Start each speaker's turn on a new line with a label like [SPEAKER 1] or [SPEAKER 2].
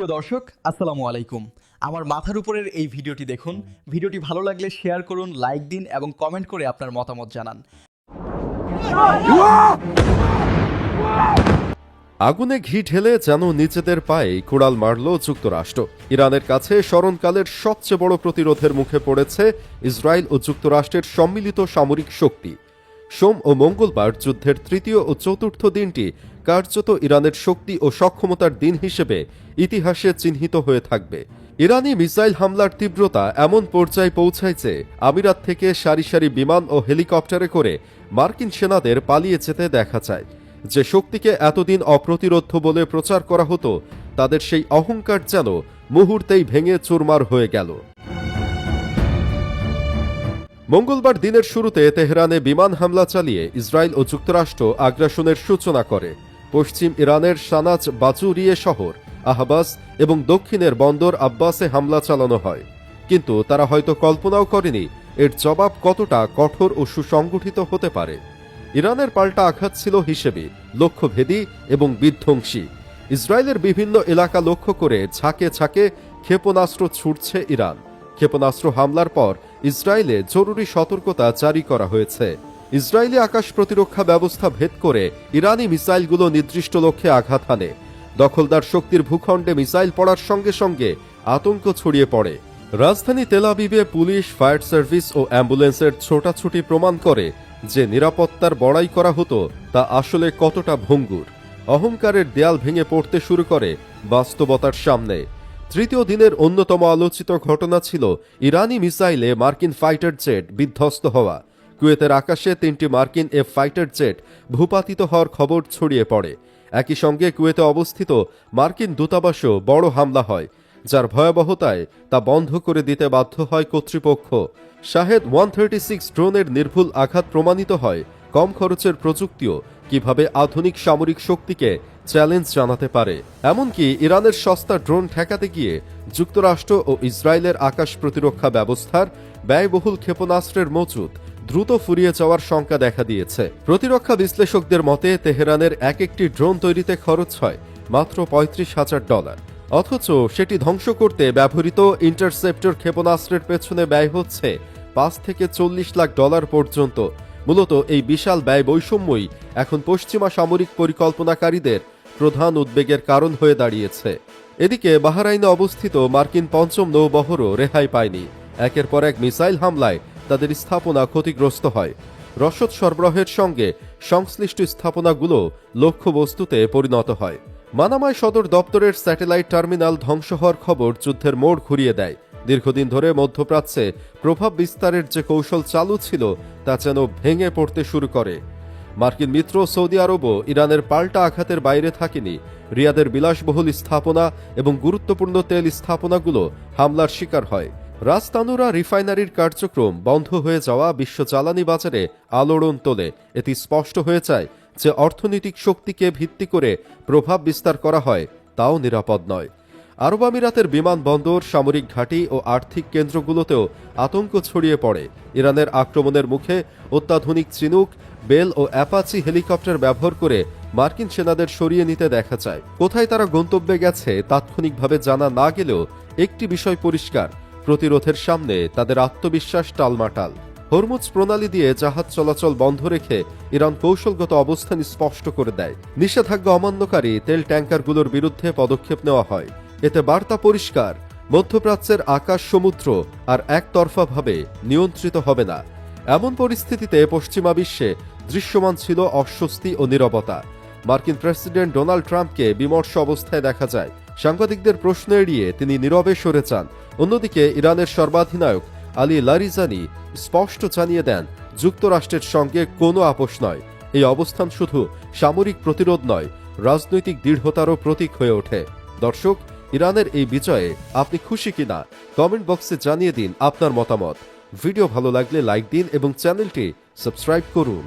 [SPEAKER 1] প্রিয় দর্শক, আসসালামু আলাইকুম। আমার মাথার উপরের এই ভিডিওটি দেখুন। ভিডিওটি ভালো লাগলে শেয়ার করুন, লাইক দিন এবং কমেন্ট করে আপনার মতামত জানান।
[SPEAKER 2] আগুনে ঘি ঢেলে যেন নিজেদের পায়ে কুড়াল মারল যুক্তরাষ্ট্র। ইরানের কাছে স্মরণকালের সবচেয়ে বড় প্রতিরোধের মুখে পড়েছে ইসরায়েল ও যুক্তরাষ্ট্রের সম্মিলিত সামরিক শক্তি। সোম ও মঙ্গলবার যুদ্ধের তৃতীয় ও চতুর্থ দিনটি কার্যত ইরানের শক্তি ও সক্ষমতার দিন হিসেবে ইতিহাসে চিহ্নিত হয়ে থাকবে। ইরানি মিসাইল হামলার তীব্রতা এমন পর্যায়ে পৌঁছায় যে আমিরাত থেকে সারি সারি বিমান ও হেলিকপ্টারে করে মার্কিন সেনাদের পালিয়ে যেতে দেখা যায়। যে শক্তিকে এতদিন অপ্রতিরোধ্য বলে প্রচার করা হতো, তাদের সেই অহংকার যেন মুহূর্তেই ভেঙে চুরমার হয়ে গেল। মঙ্গলবার দিনের শুরুতে তেহরানে বিমান হামলা চালিয়ে ইসরায়েল ও যুক্তরাষ্ট্র আগ্রাসনের সূচনা করে। পশ্চিম ইরানের সানাজ বাজুরিয়ে শহর, আহবাস এবং দক্ষিণের বন্দর আব্বাসে হামলা চালানো হয়। কিন্তু তারা হয়তো কল্পনাও করেনি এর জবাব কতটা কঠোর ও সুসংগঠিত হতে পারে। ইরানের পাল্টা আঘাত ছিল হিসেবে লক্ষ্যভেদী এবং বিধ্বংসী। ইসরায়েলের বিভিন্ন এলাকা লক্ষ্য করে ঝাঁকে ঝাঁকে ক্ষেপণাস্ত্র ছুটছে ইরান। ক্ষেপণাস্ত্র হামলার পর ইসরায়েলে জরুরি সতর্কতা জারি করা হয়েছে। ইসরায়েলি আকাশ প্রতিরক্ষা ব্যবস্থা ভেদ করে ইরানি মিসাইলগুলো নির্দিষ্ট লক্ষ্যে আঘাত হানে। দখলদার শক্তির ভূখণ্ডে মিসাইল পড়ার সঙ্গে সঙ্গে আতঙ্ক ছড়িয়ে পড়ে। রাজধানী তেল আবিবে পুলিশ, ফায়ার সার্ভিস ও অ্যাম্বুলেন্সের ছোটাছুটি প্রমাণ করে যে নিরাপত্তার বড়াই করা হতো তা আসলে কতটা ভঙ্গুর। অহংকারের দেয়াল ভেঙে পড়তে শুরু করে বাস্তবতার সামনে। তৃতীয় দিনের অন্যতম আলোচিত ঘটনা ছিল ইরানি মিসাইলে মার্কিন ফাইটার জেট বিধ্বস্ত হওয়া। কুয়েতের আকাশে 3টি মার্কিন এফ ফাইটার জেট ভূপাতিত হওয়ার খবর ছড়িয়ে পড়ে। একই সঙ্গে কুয়েতে অবস্থিত মার্কিন দূতাবাসেও বড় হামলা হয়, যার ভয়াবহতায় তা বন্ধ করে দিতে বাধ্য হয় কর্তৃপক্ষ। শাহেদ 136 ড্রোনের নির্ভুল আঘাত প্রমাণিত হয় কম খরচের প্রযুক্তিও কিভাবে আধুনিক সামরিক শক্তিকে চ্যালেঞ্জ জানাতে পারে। এমনকি ইরানের সস্তা ড্রোন ঠেকাতে গিয়ে যুক্তরাষ্ট্র ও ইসরায়েলের আকাশ প্রতিরক্ষা ব্যবস্থার ব্যয়বহুল ক্ষেপণাস্ত্রের মজুদ দ্রুত ফুরিয়ে যাওয়ার শঙ্কা দেখা দিয়েছে। প্রতিরক্ষা বিশ্লেষকদের মতে তেহরানের এক একটি ড্রোন তৈরিতে খরচ হয় মাত্র $35,000, অথচ সেটি ধ্বংস করতে ব্যবহৃত ইন্টারসেপ্টর ক্ষেপণাস্ত্রের পেছনে ব্যয় হচ্ছে $5 থেকে $40 লাখ পর্যন্ত। মূলত এই বিশাল ব্যয় বৈষম্যই এখন পশ্চিমা সামরিক পরিকল্পনাকারীদের প্রধান উদ্বেগের কারণ হয়ে দাঁড়িয়েছে। এদিকে বাহরাইনে অবস্থিত মার্কিন 5ম নৌবহরও রেহাই পায়নি। একের পর এক মিসাইল হামলায় তাদের স্থাপনা ক্ষতিগ্রস্ত হয়। রসদ সরবরাহের সঙ্গে সংশ্লিষ্ট স্থাপনাগুলো লক্ষ্যবস্তুতে পরিণত হয়। মানামায় সদর দপ্তরের স্যাটেলাইট টার্মিনাল ধ্বংস হওয়ার খবর যুদ্ধের মোড় ঘুরিয়ে দেয়। দীর্ঘদিন ধরে মধ্যপ্রাচ্যে প্রভাব বিস্তারের যে কৌশল চালু ছিল তা যেন ভেঙে পড়তে শুরু করে। মার্কিন মিত্র সৌদি আরবও ইরানের পাল্টা আঘাতের বাইরে থাকেনি। রিয়াদের বিলাসবহুল স্থাপনা এবং গুরুত্বপূর্ণ তেল স্থাপনাগুলো হামলার শিকার হয়। রাজতানুরা রিফাইনারির কার্যক্রম বন্ধ হয়ে যাওয়া বিশ্ব জ্বালানি বাজারে আলোড়ন তোলে। এতে স্পষ্ট হয়ে যায় যে অর্থনৈতিক শক্তিকে ভিত্তি করে প্রভাব বিস্তার করা হয় তাও নিরাপদ নয়। আরব আমিরাতের বিমানবন্দর, সামরিক ঘাঁটি ও আর্থিক কেন্দ্রগুলোতেও আতঙ্ক ছড়িয়ে পড়ে। ইরানের আক্রমণের মুখে অত্যাধুনিক চিনুক, বেল ও অ্যাপাচি হেলিকপ্টার ব্যবহার করে মার্কিন সেনাদের সরিয়ে নিতে দেখা যায়। কোথায় তারা গন্তব্যে গেছে তাৎক্ষণিকভাবে জানা না গেলেও একটি বিষয় পরিষ্কার, প্রতিরোধের সামনে তাদের আত্মবিশ্বাস টালমাটাল। হরমুজ প্রণালী দিয়ে জাহাজ চলাচল বন্ধ রেখে ইরান কৌশলগত অবস্থান স্পষ্ট করে দেয়। নিষেধাজ্ঞা অমান্যকারী তেল ট্যাঙ্কারগুলোর বিরুদ্ধে পদক্ষেপ নেওয়া হয়। এতে বার্তা পরিষ্কার, মধ্যপ্রাচ্যের আকাশ সমুদ্র আর একতরফাভাবে নিয়ন্ত্রিত হবে না। এমন পরিস্থিতিতে পশ্চিমা বিশ্বে দৃশ্যমান ছিল অস্বস্তি ও নীরবতা। মার্কিন প্রেসিডেন্ট ডোনাল্ড ট্রাম্পকে বিমর্ষ অবস্থায় দেখা যায়। সাংবাদিকদের প্রশ্ন এড়িয়ে তিনি নীরবে সরে যান। অন্যদিকে ইরানের সর্বাধিনায়ক আলী লারিজানি স্পষ্ট জানিয়ে দেন, যুক্তরাষ্ট্রের সঙ্গে কোনো আপোষ নয়। এই অবস্থান শুধু সামরিক প্রতিরোধ নয়, রাজনৈতিক দৃঢ়তারও প্রতীক হয়ে ওঠে। দর্শক, ইরানের এই বিজয়ে আপনি খুশি কিনা কমেন্ট বক্সে জানিয়ে দিন আপনার মতামত। ভিডিও ভালো লাগলে লাইক দিন এবং চ্যানেলটি সাবস্ক্রাইব করুন।